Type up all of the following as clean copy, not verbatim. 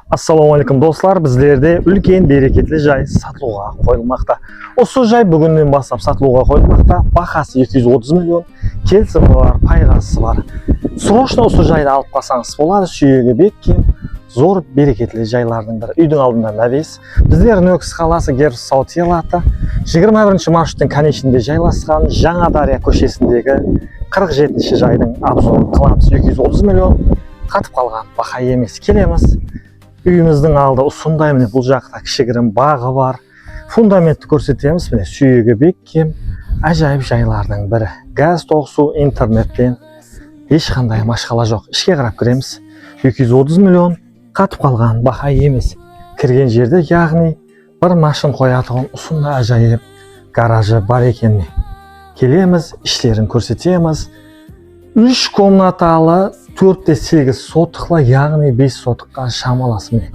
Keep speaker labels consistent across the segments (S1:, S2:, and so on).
S1: Assalamu alaikum dostlar, bizlerde үлкен берекетлі жай сатылуға қойылмақта. Осы жай бүгіннен бастап сатылуға қойылмақта. Бағасы 230 миллион, келісімі бар, пайғасы бар. Срочно осы жайды алып қалсаңыз болады. Сүйегі бекем, зор берекетлі жайлардың бірі. Үйдің алдында навес. Біздер Нөкіс қаласы Герб Саутиялаты 21 маршруттың конечінде жайласқан Жаңадария көшесіндегі 47-ші жайдың обзорын қыламыз. 230 миллион қатып қалған бақа емес. Келеміз. Үйіміздің алды ұсындай, міне бұл жақта кішігірім бағы бар. Фундаментті көрсетеміз, міне сүйегі бекем, ажайып жайлардың бірі. Газ тоғысу, интернеттен ешқандай машқала жоқ. Ішке қарап кіреміз. 230 миллион қатып қалған бақа емес. Кірген жерде, яғни бір машин қоятығын ұсындай ажайып гаражы бар екен. Келеміз, ішлерін көрсетеміз. 3 комнаталы 4-8 сотықла, яғни 5 сотыққа шамаласымен.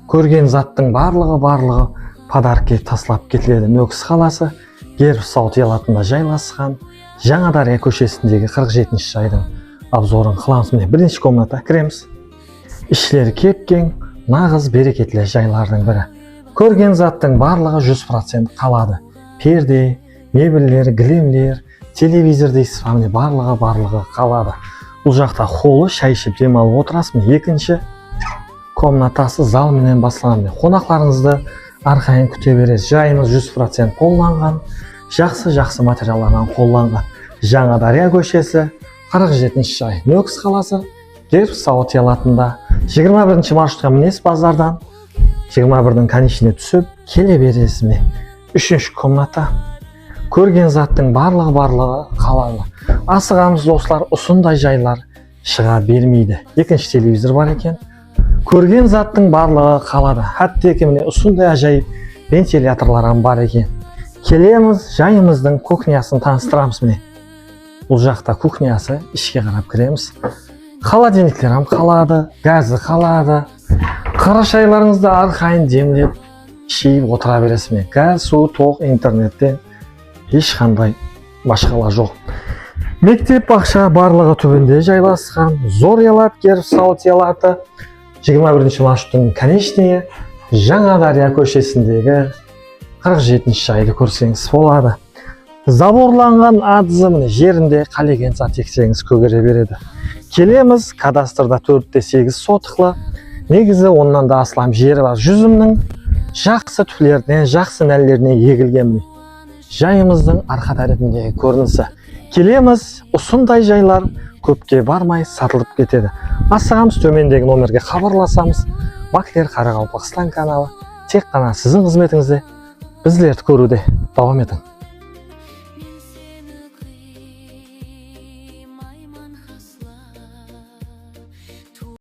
S1: Көрген заттың барлығы подаркке таслап кетіледі. Нөкіс қаласы Герб Саутиялатында жайласқан Жаңадария көшесіндегі 47-ші жайдың обзорын қыламыз. Міне бірінші комната кіреміз. Ішлері кепкен, нағыз берекетлі жайлардың бірі. Көрген заттың барлығы 100% қалады. Перде, мебелер, гілемлер, телевизор дейсіз, барлығы қалады. Бұл жақта холлы, шай ішіп демалып отырасыз. Екінші комнатасы зал менен басылған. Қонақтарыңызды арқайын күте бересіз. Жайымыз 100% қолданған, жақсы материалдардан қолданған. Жаңадария көшесі 47-ші жай. Нөкіс қаласы Герб Саутиялатында 21 маршрутқа мінесіз базардан. 21-дің конечіне түсіп келе бересіз. Үшінші комната. Көрген заттың барлығы қалады. Асығамыз достар, ұсындай жайлар шыға бермейді. Екінші телевизор бар екен. Көрген заттың барлығы қалады. Әттеке міне ұсындай ажайып вентиляторларым бар екен. Келеміз, жайымыздың кухнясын таныстырамыз. Міне бұл жақта кухнясы, ішке қарап кіреміз. Холодильниктер қалады, газы қалады. Қара шайларыңызды арқайын демлеп ішіп отыра бересіз. Газ, су, тоқ, интернеттен ешқандай машқала жоқ. Мектеп бақша барлығы түбінде жайласқан Зориялат Герб Саутиялаты 21 маршруттың конечіне Жаңадария көшесіндегі 47-ші жайды көрсеңіз болады. Заборланған адызы жерінде қалеген зат ексеңіз көгере береді. Келеміз, кадастрда 4-8 сотықлы, негізі оннан да аслам жері бар. Жүзімнің жақсы түрлеріне, жақсы нәлілеріне егілген. Жайымыздың арқа тәретіндегі көрінісі. Келеміз, ұсындай жайлар көпке бармай сатылып кетеді. Асығамыз, төмендегі номерге хабарласамыз. Маклер Қарақалпақстан каналы тек қана сіздің қызметіңізде. Біздерді көруде давам етің.